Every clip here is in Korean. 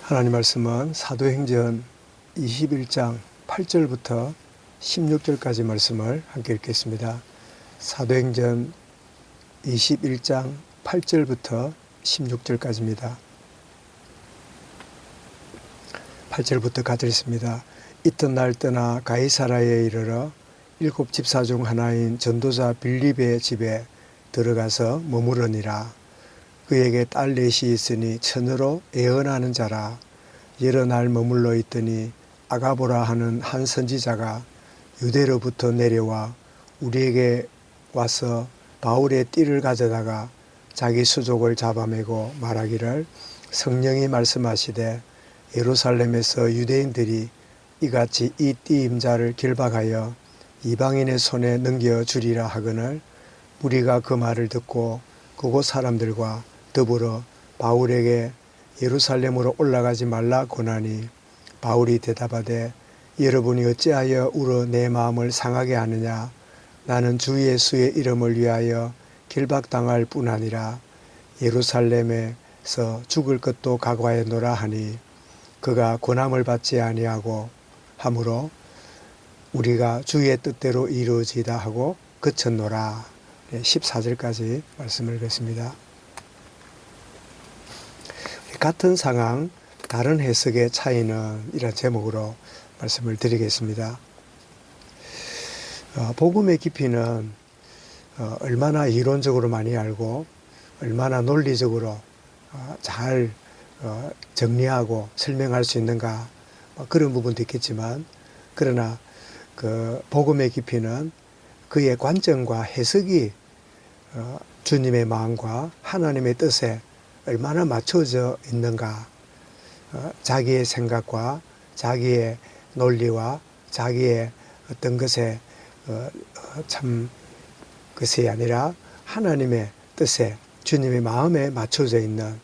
하나님 말씀은 사도행전 21장 8절부터 16절까지 말씀을 함께 읽겠습니다. 사도행전 21장 8절부터 16절까지입니다. 8절부터 같이 읽습니다. 이튿날 떠나 가이사라에 이르러 7 집사 중 하나인 전도자 빌립의 집에 들어가서 머무르니라. 그에게 딸 넷이 있으니 처녀로 애언하는 자라. 여러 날 머물러 있더니 아가보라 하는 한 선지자가 유대로부터 내려와 우리에게 와서 바울의 띠를 가져다가 자기 수족을 잡아매고 말하기를, 성령이 말씀하시되 예루살렘에서 유대인들이 이같이 이 띠 임자를 결박하여 이방인의 손에 넘겨주리라 하거늘, 우리가 그 말을 듣고 그곳 사람들과 더불어 바울에게 예루살렘으로 올라가지 말라 고나니, 바울이 대답하되 여러분이 어찌하여 울어 내 마음을 상하게 하느냐. 나는 주 예수의 이름을 위하여 결박당할 뿐 아니라 예루살렘에서 죽을 것도 각오하였노라 하니, 그가 고난을 받지 아니하고 하므로 우리가 주의 뜻대로 이루어지다 하고 그쳤노라. 14절까지 말씀을 읽었습니다. 같은 상황, 다른 해석의 차이는 이런 제목으로 말씀을 드리겠습니다. 복음의 깊이는 얼마나 이론적으로 많이 알고 얼마나 논리적으로 잘 정리하고 설명할 수 있는가, 그런 부분도 있겠지만, 그러나 그 복음의 깊이는 그의 관점과 해석이 주님의 마음과 하나님의 뜻에 얼마나 맞춰져 있는가, 자기의 생각과 자기의 논리와 자기의 어떤 것에 참 것이 아니라 하나님의 뜻에, 주님의 마음에 맞춰져 있는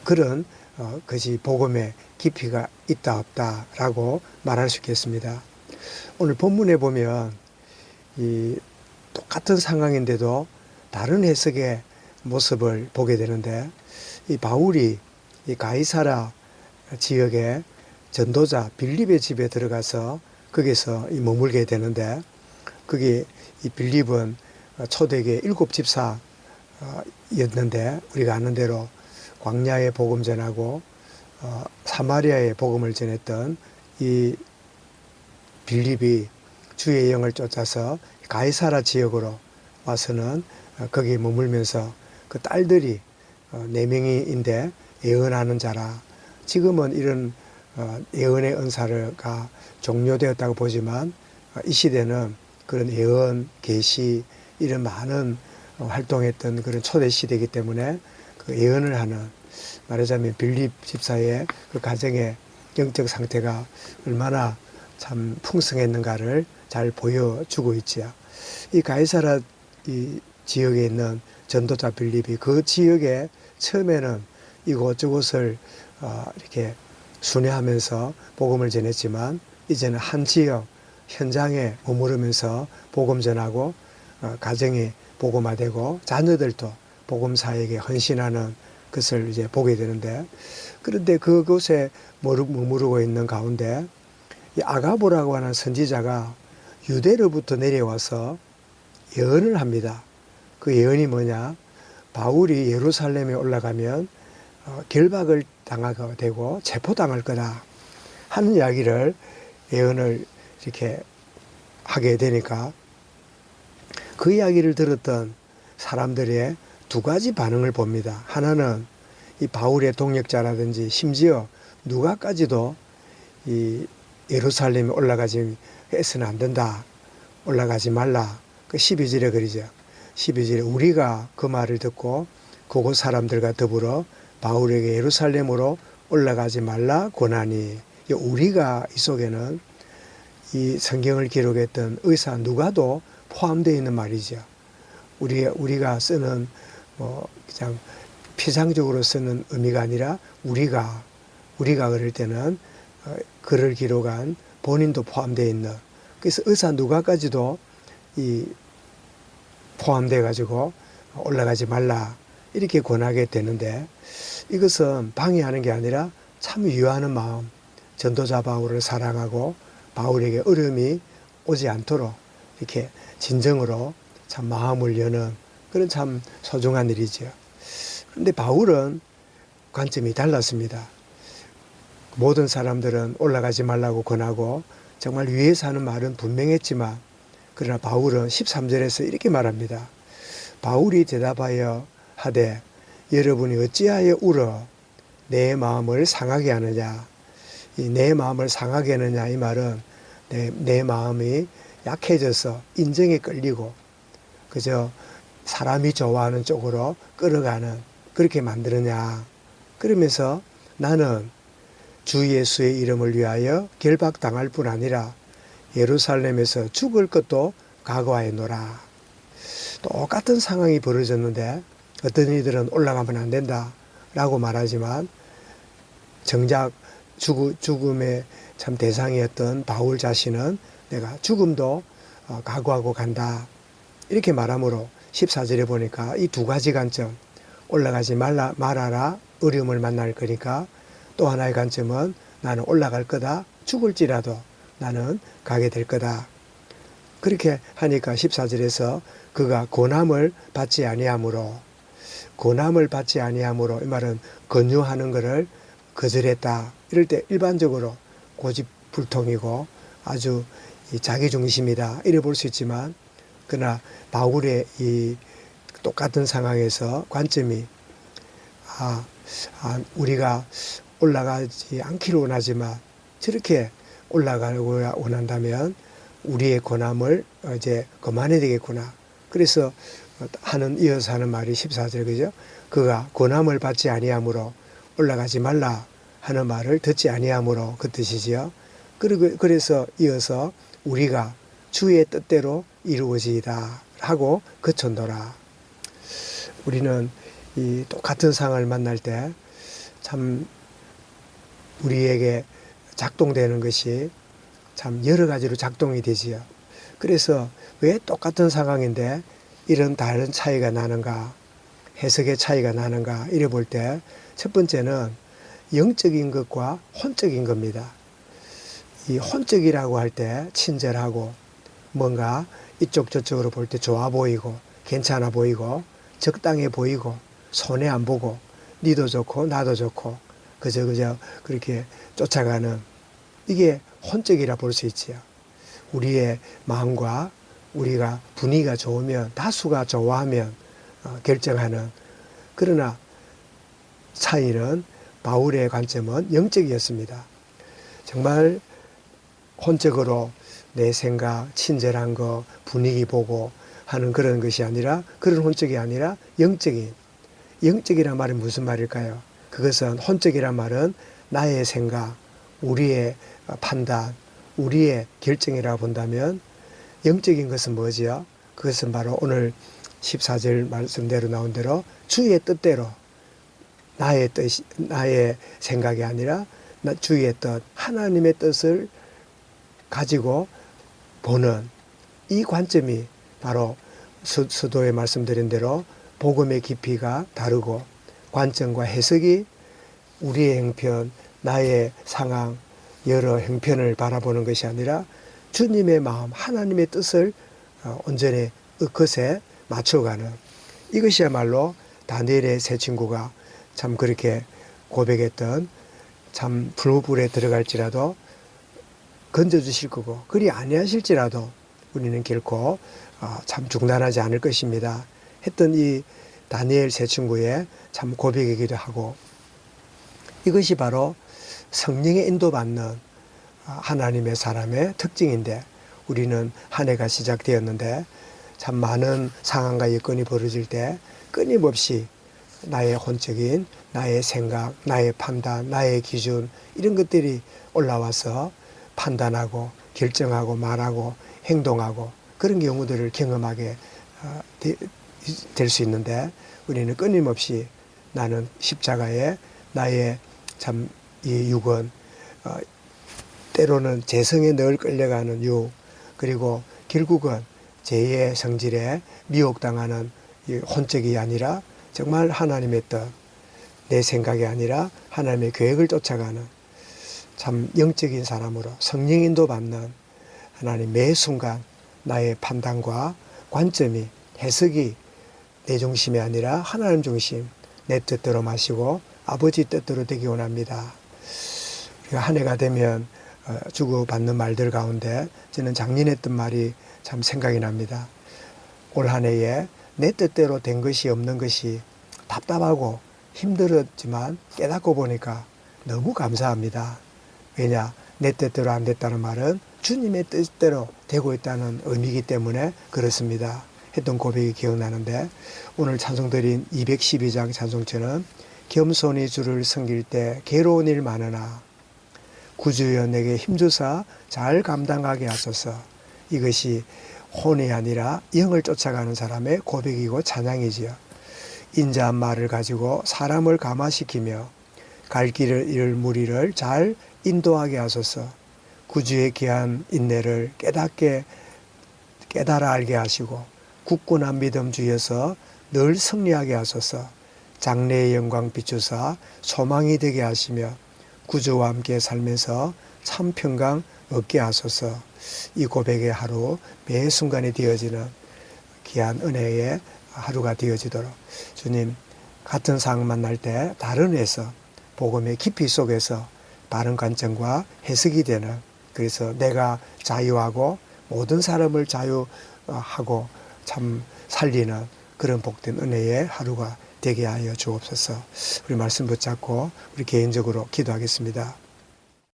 그런 것이 복음의 깊이가 있다 없다라고 말할 수 있겠습니다. 오늘 본문에 보면 이 똑같은 상황인데도 다른 해석의 모습을 보게 되는데, 이 바울이 이 가이사라 지역의 전도자 빌립의 집에 들어가서 거기서 머물게 되는데, 거기 이 빌립은 초대교회 7 집사였는데, 우리가 아는 대로 광야의 복음 전하고 사마리아의 복음을 전했던 이 빌립이 주의 영을 쫓아서 가이사라 지역으로 와서는 거기에 머물면서 그 딸들이 4명인데 예언하는 자라. 지금은 이런 예언의 은사가 종료되었다고 보지만, 이 시대는 그런 예언, 계시 이런 많은 활동했던 그런 초대 시대이기 때문에 그 예언을 하는, 말하자면 빌립 집사의 그 가정의 영적 상태가 얼마나 참 풍성했는가를 잘 보여주고 있지요. 이 가이사라 이 지역에 있는 전도자 빌립이 그 지역에 처음에는 이곳저곳을 이렇게 순회하면서 복음을 전했지만, 이제는 한 지역 현장에 머무르면서 복음 전하고 가정이 복음화되고 자녀들도 복음사에게 헌신하는 것을 이제 보게 되는데, 그런데 그곳에 머무르고 있는 가운데 이 아가보라고 하는 선지자가 유대로부터 내려와서 예언을 합니다. 그 예언이 뭐냐? 바울이 예루살렘에 올라가면 결박을 당하게 되고 체포당할 거다 하는 이야기를, 예언을 이렇게 하게 되니까 그 이야기를 들었던 사람들의 두 가지 반응을 봅니다. 하나는 이 바울의 동역자라든지 심지어 누가까지도 이 예루살렘에 올라가지 해서는 안 된다, 올라가지 말라. 그 12절에 그러죠. 12절에 우리가 그 말을 듣고 그곳 사람들과 더불어 바울에게 예루살렘으로 올라가지 말라 고나니, 우리가 이 속에는 이 성경을 기록했던 의사 누가도 포함되어 있는 말이죠. 우리가 쓰는 그냥 피상적으로 쓰는 의미가 아니라 우리가 그럴 때는 글을 기록한 본인도 포함되어 있는, 그래서 의사 누가까지도 이 포함되어 가지고 올라가지 말라 이렇게 권하게 되는데, 이것은 방해하는 게 아니라 참 유하는 마음, 전도자 바울을 사랑하고 바울에게 어려움이 오지 않도록 이렇게 진정으로 참 마음을 여는 그런 참 소중한 일이죠. 그런데 바울은 관점이 달랐습니다. 모든 사람들은 올라가지 말라고 권하고 정말 위에서 하는 말은 분명했지만, 그러나 바울은 13절에서 이렇게 말합니다. 바울이 대답하여 하되 여러분이 어찌하여 울어 내 마음을 상하게 하느냐. 이 내 마음을 상하게 하느냐, 이 말은 내 마음이 약해져서 인정에 끌리고 그저 사람이 좋아하는 쪽으로 끌어가는, 그렇게 만드느냐. 그러면서 나는 주 예수의 이름을 위하여 결박당할 뿐 아니라 예루살렘에서 죽을 것도 각오하였노라. 똑같은 상황이 벌어졌는데 어떤 이들은 올라가면 안 된다 라고 말하지만, 정작 죽음의 참 대상이었던 바울 자신은 내가 죽음도 각오하고 간다 이렇게 말하므로 14절에 보니까 이 두 가지 관점, 올라가지 말아라, 어려움을 만날 거니까, 또 하나의 관점은 나는 올라갈 거다, 죽을지라도 나는 가게 될 거다. 그렇게 하니까 14절에서 그가 고난을 받지 아니하므로, 고난을 받지 아니하므로, 이 말은 권유하는 것을 거절했다. 이럴 때 일반적으로 고집불통이고 아주 자기중심이다 이래 볼 수 있지만, 그러나 바울의 이 똑같은 상황에서 관점이 우리가 올라가지 않기를 원하지만 저렇게 올라가고 원한다면 우리의 고난을 이제 그만해야 되겠구나. 그래서 이어서 하는 말이 14절, 그죠? 그가 고난을 받지 아니하므로 올라가지 말라 하는 말을 듣지 아니하므로, 그 뜻이지요. 그래서 이어서 우리가 주의 뜻대로 이루어지이다 하고 그쳤노라. 우리는 이 똑같은 상황을 만날 때 참 우리에게 작동되는 것이 참 여러 가지로 작동이 되지요. 그래서 왜 똑같은 상황인데 이런 다른 차이가 나는가, 해석의 차이가 나는가 이래 볼 때, 첫 번째는 영적인 것과 혼적인 겁니다. 이 혼적이라고 할 때 친절하고 뭔가 이쪽 저쪽으로 볼 때 좋아 보이고 괜찮아 보이고 적당해 보이고 손해 안 보고 니도 좋고 나도 좋고 그저 그렇게 쫓아가는, 이게 혼적이라 볼 수 있지요. 우리의 마음과 우리가 분위기가 좋으면, 다수가 좋아하면 결정하는. 그러나 차이는, 바울의 관점은 영적이었습니다. 정말 혼적으로 내 생각, 친절한 거, 분위기 보고 하는 그런 것이 아니라, 그런 혼적이 아니라 영적이란 말은 무슨 말일까요? 그것은, 혼적이란 말은 나의 생각, 우리의 판단, 우리의 결정이라고 본다면, 영적인 것은 뭐지요? 그것은 바로 오늘 14절 말씀대로 나온 대로 주의 뜻대로, 나의 생각이 아니라 주의 뜻, 하나님의 뜻을 가지고 보는 이 관점이 바로 서도에 말씀드린 대로 복음의 깊이가 다르고, 관점과 해석이 우리의 형편, 나의 상황, 여러 형편을 바라보는 것이 아니라 주님의 마음, 하나님의 뜻을 온전히 그것에 맞춰가는, 이것이야말로 다니엘의 세 친구가 참 그렇게 고백했던, 참 불불에 들어갈지라도 건져주실 거고 그리 아니하실지라도 우리는 결코 참 중단하지 않을 것입니다 했던 이 다니엘 세 친구의 참 고백이기도 하고, 이것이 바로 성령의 인도받는 하나님의 사람의 특징인데, 우리는 한 해가 시작되었는데 참 많은 상황과 여건이 벌어질 때 끊임없이 나의 혼적인, 나의 생각, 나의 판단, 나의 기준, 이런 것들이 올라와서 판단하고 결정하고 말하고 행동하고 그런 경우들을 경험하게 될 수 있는데, 우리는 끊임없이 나는 십자가에 나의 참 이 육은 때로는 재성에 늘 끌려가는 육, 그리고 결국은 죄의 성질에 미혹당하는 이 혼적이 아니라 정말 하나님의 뜻, 내 생각이 아니라 하나님의 계획을 쫓아가는 참 영적인 사람으로 성령 인도 받는 하나님 매 순간 나의 판단과 관점이 해석이 내 중심이 아니라 하나님 중심, 내 뜻대로 마시고 아버지 뜻대로 되기 원합니다. 우리가 한 해가 되면 주고받는 말들 가운데 저는 작년에 했던 말이 참 생각이 납니다. 올 한 해에 내 뜻대로 된 것이 없는 것이 답답하고 힘들었지만 깨닫고 보니까 너무 감사합니다. 왜냐? 내 뜻대로 안 됐다는 말은 주님의 뜻대로 되고 있다는 의미이기 때문에 그렇습니다. 했던 고백이 기억나는데 오늘 찬송 드린 212장 찬송처럼 겸손히 주를 섬길 때 괴로운 일 많으나 구주여 내게 힘주사 잘 감당하게 하소서. 이것이 혼이 아니라 영을 쫓아가는 사람의 고백이고 찬양이지요. 인자한 말을 가지고 사람을 감화시키며 갈 길을 잃을 무리를 잘 인도하게 하소서. 구주의 귀한 인내를 깨달아 알게 하시고 굳건한 믿음 주여서 늘 승리하게 하소서. 장래의 영광 비추사 소망이 되게 하시며 구주와 함께 살면서 참 평강 얻게 하소서. 이 고백의 하루 매 순간이 되어지는 귀한 은혜의 하루가 되어지도록 주님 같은 상황 만날 때 다른 회에서 복음의 깊이 속에서 바른 관점과 해석이 되는, 그래서 내가 자유하고 모든 사람을 자유하고 참 살리는 그런 복된 은혜의 하루가 되게 하여 주옵소서. 우리 말씀 붙잡고 우리 개인적으로 기도하겠습니다.